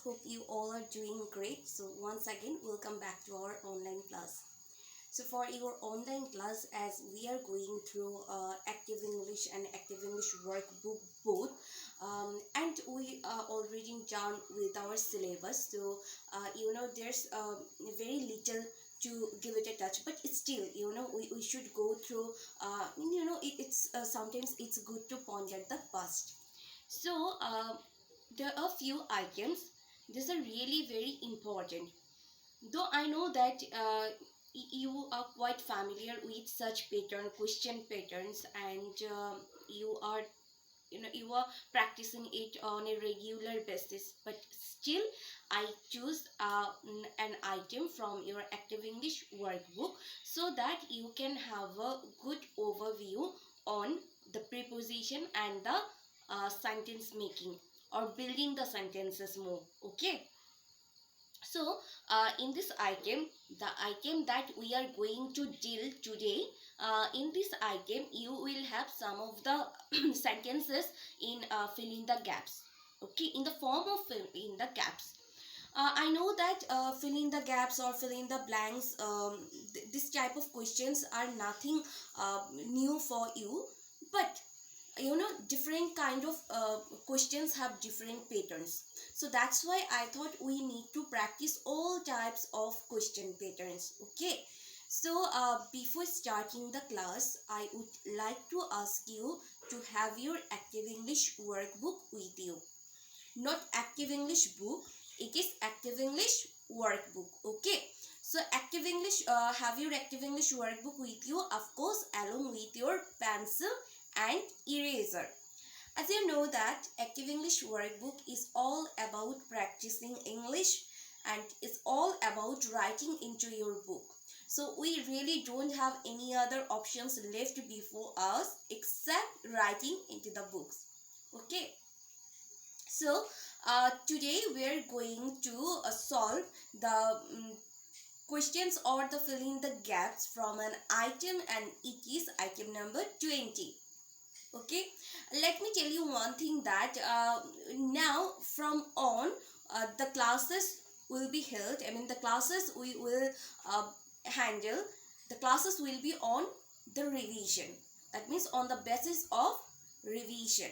Hope you all are doing great. So once again, welcome back to our online class. So for your online class, as we are going through Active English and Active English Workbook both, and we are already done with our syllabus. So there's very little to give it a touch, but it's still we should go through. It's sometimes it's good to ponder the past. So there are few items. These are really very important. Though I know that you are quite familiar with such question patterns, and you are practicing it on a regular basis. But still, I choose an item from your Active English workbook so that you can have a good overview on the preposition and the sentence making or building the sentences more. Okay. So in this item, the item that we are going to deal today, in this item you will have some of the sentences in fill in the gaps. Okay, in the form of fill in the gaps. I know that fill in the gaps or fill in the blanks, this type of questions are nothing new for you, but different kind of questions have different patterns. So that's why I thought we need to practice all types of question patterns. Okay, so before starting the class, I would like to ask you to have your Active English workbook with you. Not Active English book, it is Active English workbook. Okay, so Active English, have your Active English workbook with you, of course, along with your pencil and eraser. As you know that Active English workbook is all about practicing English, and it's all about writing into your book. So we really don't have any other options left before us except writing into the books. Okay, so today we're going to solve the questions or the fill in the gaps from an item, and it is item number 20. Okay, let me tell you one thing that now from on the classes will be held. I mean, the classes we will handle, the classes will be on the revision. That means on the basis of revision.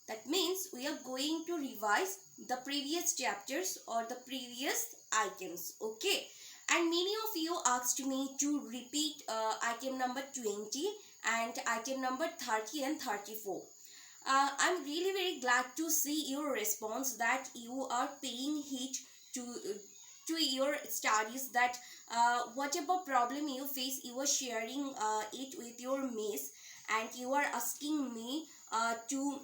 That means we are going to revise the previous chapters or the previous items. Okay, and many of you asked me to repeat item number 20 and item number 30 and 34. I'm really very glad to see your response, that you are paying heed to your studies, that whatever problem you face, you are sharing it with your miss, and you are asking me to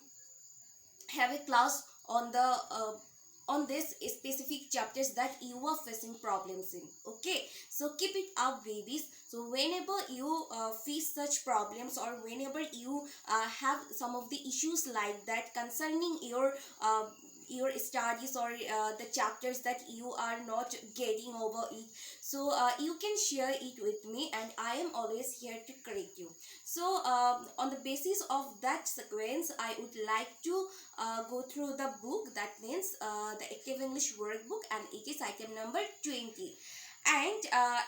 have a class on this specific chapters that you are facing problems in. Okay, so keep it up, babies. So whenever you face such problems, or whenever you have some of the issues like that concerning your studies, or the chapters that you are not getting over it, so you can share it with me, and I am always here to correct you. So on the basis of that sequence, I would like to go through the book. That means the Active English workbook, and it is item number 20. And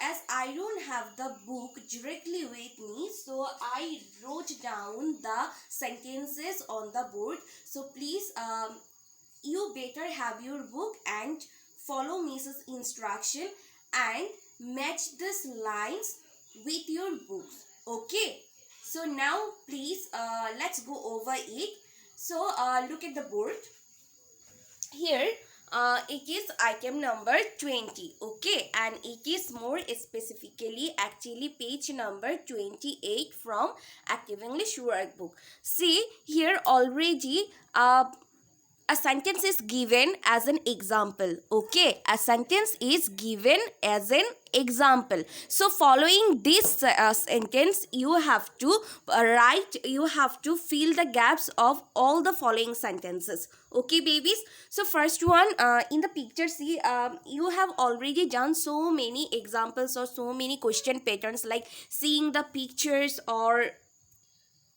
as I don't have the book directly with me, so I wrote down the sentences on the board. So please, you better have your book and follow Mrs. instruction and match these lines with your books. Okay, so now please let's go over it. So look at the board. Here it is item number 20. Okay, and it is more specifically actually page number 28 from Active English workbook. See here, already a sentence is given as an example. Okay, a sentence is given as an example. So following this sentence, you have to you have to fill the gaps of all the following sentences. Okay, babies. So first one, in the picture, see, you have already done so many examples or so many question patterns, like seeing the pictures, or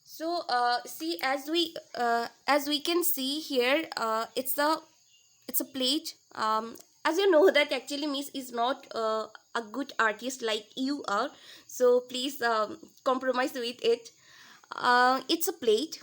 so see, as we can see here, it's the it's a plate. As you know that actually Miss is not a good artist like you are, so please compromise with it. It's a plate.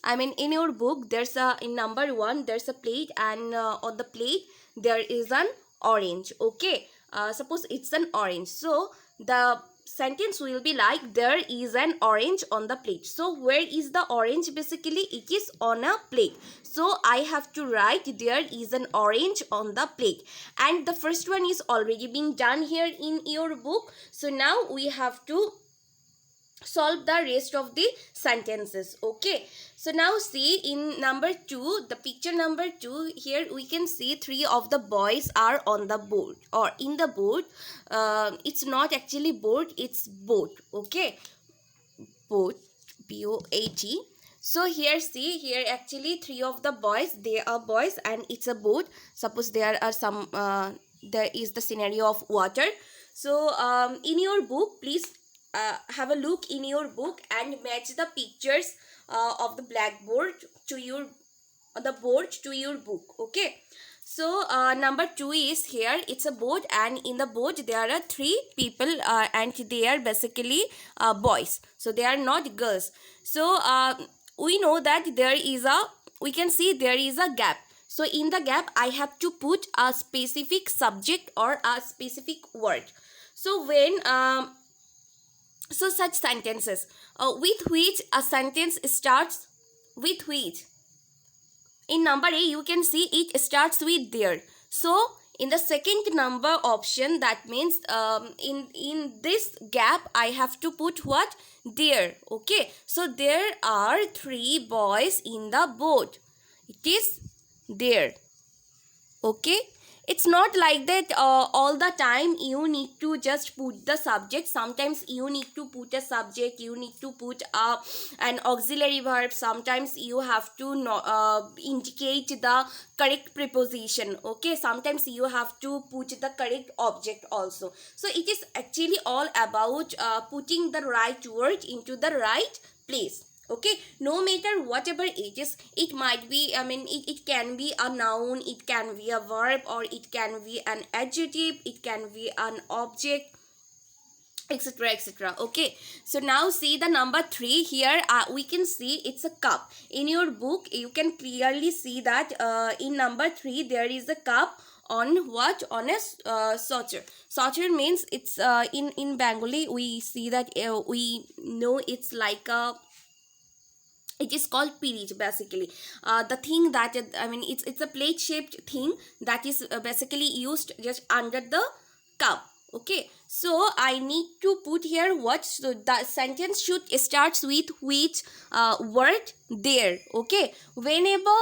I mean, in your book there's a, in number 1 there's a plate, and on the plate there is an orange. Okay, suppose it's an orange, so the sentence will be like, there is an orange on the plate. So where is the orange? Basically it is on a plate, so I have to write there is an orange on the plate. And the first one is already being done here in your book, so now we have to solve the rest of the sentences. Okay, so now see in number 2, the picture number 2, here we can see 3 of the boys are on the boat, or in the boat. It's not actually boat, it's boat. Okay, boat, B-O-A-T. So here see, here actually 3 of the boys, they are boys and it's a boat. Suppose there are some there is the scenario of water. So in your book, please have a look in your book and match the pictures of the blackboard to your the board to your book. Okay, so number 2 is here, it's a boat, and in the boat there are 3 people and they are basically boys, so they are not girls. So we know that there is a, we can see there is a gap. So in the gap I have to put a specific subject or a specific word. So when so such sentences with which a sentence starts with which. In number A you can see it starts with there. So in the second number option, that means in this gap I have to put what? There. Okay, so there are 3 boys in the boat. It is there. Okay, it's not like that all the time you need to just put the subject. Sometimes you need to put a subject, you need to put an auxiliary verb. Sometimes you have to indicate the correct preposition. Okay, sometimes you have to put the correct object also. So it is actually all about putting the right word into the right place. Okay, no matter whatever it is, it might be, I mean, it can be a noun, it can be a verb, or it can be an adjective, it can be an object, etc, etc. Okay, so now see the number 3 here. We can see it's a cup. In your book you can clearly see that in number 3 there is a cup on what? On a saucer. Saucer means it's in Bengali we see that we know it's like a, it is called pirich basically. The thing that I mean it's a plate shaped thing that is basically used just under the cup. Okay, so I need to put here what? So the sentence should starts with which word? There. Okay, whenever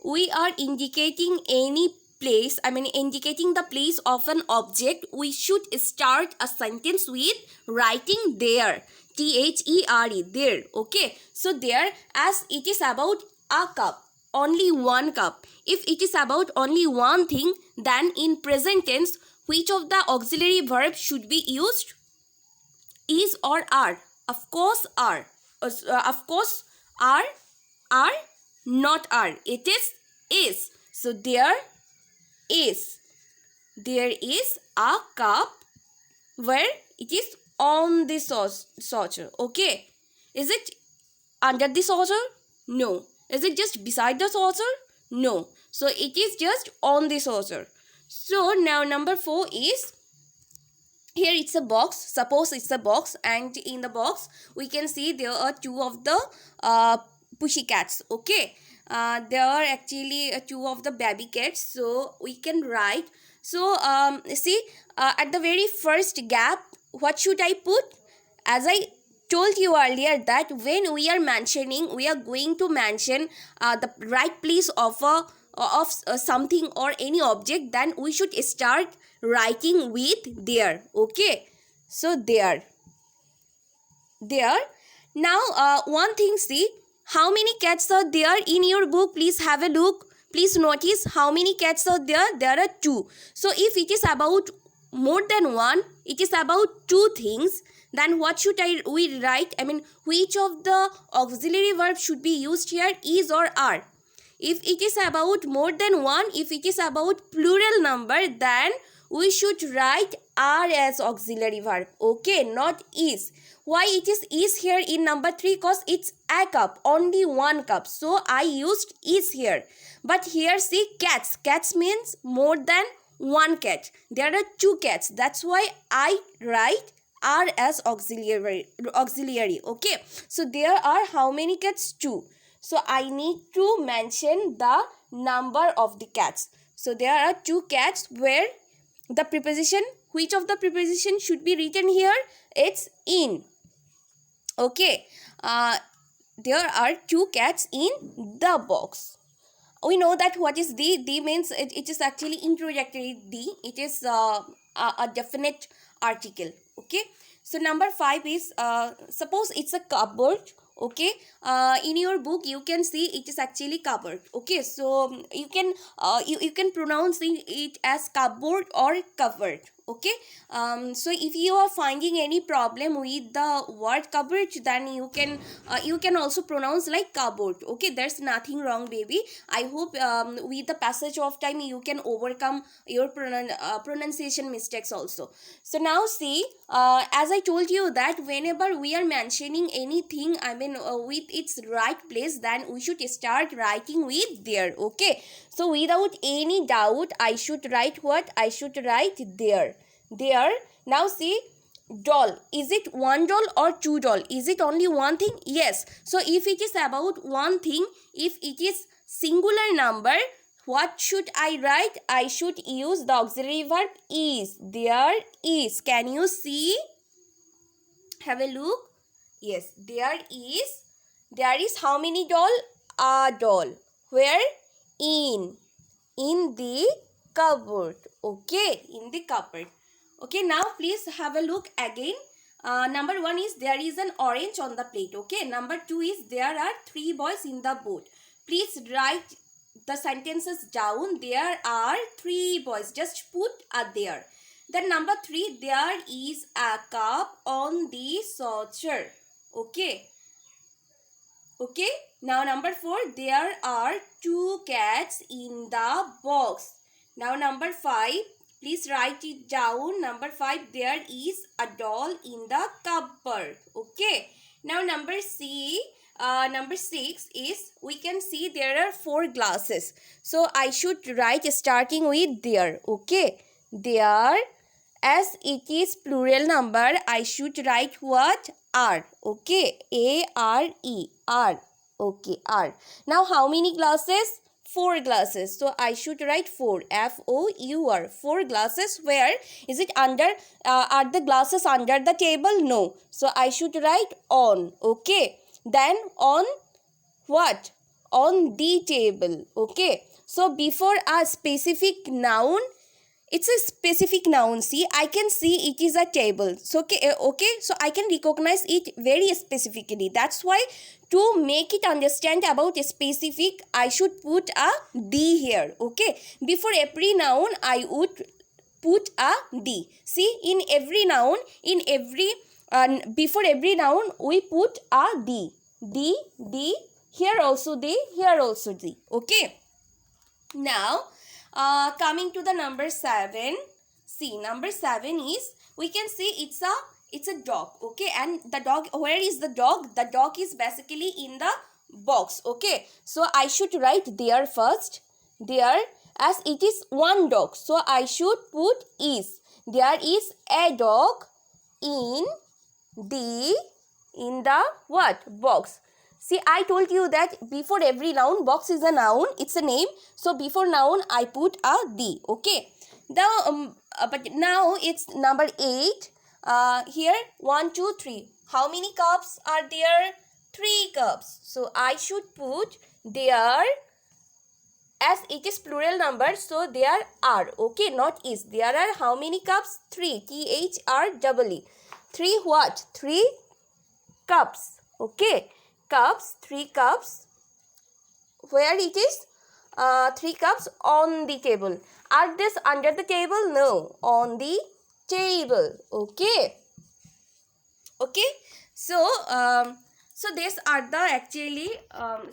we are indicating any place, I mean indicating the place of an object, we should start a sentence with writing there. T-H-E-R-E, there. Okay, so there, as it is about a cup, only one cup. If it is about only one thing, then in present tense, which of the auxiliary verbs should be used? Is or are? Of course are. Of course are, not are. It is. So there is. There is a cup where it is on the saucer. Okay, is it under the saucer? No. Is it just beside the saucer? No. So it is just on the saucer. So now number 4 is, here it's a box. Suppose it's a box, and in the box we can see there are 2 of the pushy cats. Okay, there are actually 2 of the baby cats, so we can write. So see at the very first gap, what should I put? As I told you earlier that when we are mentioning, we are going to mention the right place of something or any object, then we should start writing with there. Okay, so there. Now one thing, see how many cats are there in your book. Please have a look. Please notice how many cats are there. There are 2. So if it is about more than one, it is about 2 things, then what should we write? I mean, which of the auxiliary verbs should be used here? Is or are? If it is about more than one, if it is about plural number, then we should write are as auxiliary verb. Okay, not is. Why it is here in number 3? Because it's a cup, only one cup. So I used is here. But here see cats. Cats means more than one cat. There are 2 cats. That's why I write are as auxiliary. Okay. So there are how many cats? 2. So I need to mention the number of the cats. So there are 2 cats where the preposition, which of the preposition should be written here? It's in. Okay. There are 2 cats in the box. We know that what is the? The means it is actually introductory the. It is a definite article. Okay. So number 5 is suppose it's a cupboard. Okay, in your book you can see it is actually cupboard. Okay, so you can you can pronounce it as cupboard or covered. Okay, so if you are finding any problem with the word cupboard, then you can also pronounce like cupboard. Okay, there's nothing wrong, baby. I hope with the passage of time you can overcome your pronunciation mistakes also. So now see, as I told you that whenever we are mentioning anything, I mean with its right place, then we should start writing with there. Okay, so without any doubt I should write what? I should write there. There. Now see, doll. Is it one doll or 2 doll? Is it only one thing? Yes. So if it is about one thing, if it is singular number, what should I write? I should use the auxiliary verb is. There is. Can you see? Have a look. Yes, there is. There is how many doll? A doll. Where? In the cupboard. Okay, in the cupboard. Okay, now please have a look again. Number 1 is there is an orange on the plate. Okay, number 2 is there are 3 boys in the boat. Please write the sentences down. There are 3 boys. Just put there. Then number 3, there is a cup on the saucer. Okay. Okay. Now number 4, there are 2 cats in the box. Now number 5, please write it down. Number 5, there is a doll in the cupboard. Okay. Now number 6 is, we can see there are 4 glasses. So I should write starting with there. Okay. There, as it is plural number, I should write what? Are. Okay. A-R-E. Are. Okay. Are. Now how many glasses? 4 glasses. So I should write 4. F-O-U-R. 4 glasses. Where? Is it under? Are the glasses under the table? No. So I should write on. Okay. Then on what? On the table. Okay. So before a specific noun, it's a specific noun. See, I can see it is a table. So okay, so I can recognize it very specifically. That's why to make it understand about a specific, I should put a the here. Okay, before every noun I would put a the. See, in every noun, before every noun we put a the. The, here also the, here also the. Okay. Now coming to the number 7. See, number 7 is, we can see it's a dog. Okay, and the dog, where is the dog? The dog is basically in the box. Okay, so I should write there first. There, as it is one dog, so I should put is. There is a dog in the what? Box. See, I told you that before every noun, box is a noun, it's a name. So before noun, I put a the. Okay. But now it's number 8. Here, 1, 2, 3. How many cups are there? 3 cups. So I should put there, as it is plural number, so there are. Okay, not is. There are how many cups? 3. T-H-R-E-E. 3 what? 3 cups. Okay. Cups, 3 cups. Where it is? 3 cups on the table. Are this under the table? No, on the table. Okay. Okay. So So these are the actually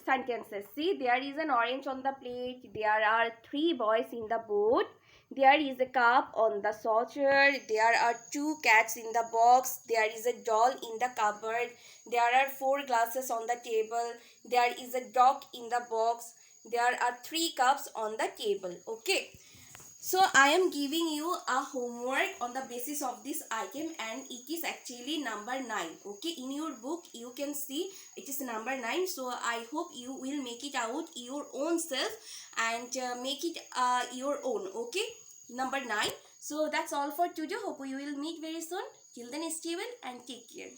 sentences. See, there is an orange on the plate. There are 3 boys in the boat. There is a cup on the saucer. There are 2 cats in the box. There is a doll in the cupboard. There are 4 glasses on the table. There is a dog in the box. There are 3 cups on the table. Okay. So I am giving you a homework on the basis of this item, and it is actually number 9. Okay, in your book you can see it is number 9. So I hope you will make it out your own self and make it your own. Okay, number 9. So that's all for today. Hope we will meet very soon. Till then, stay well and take care.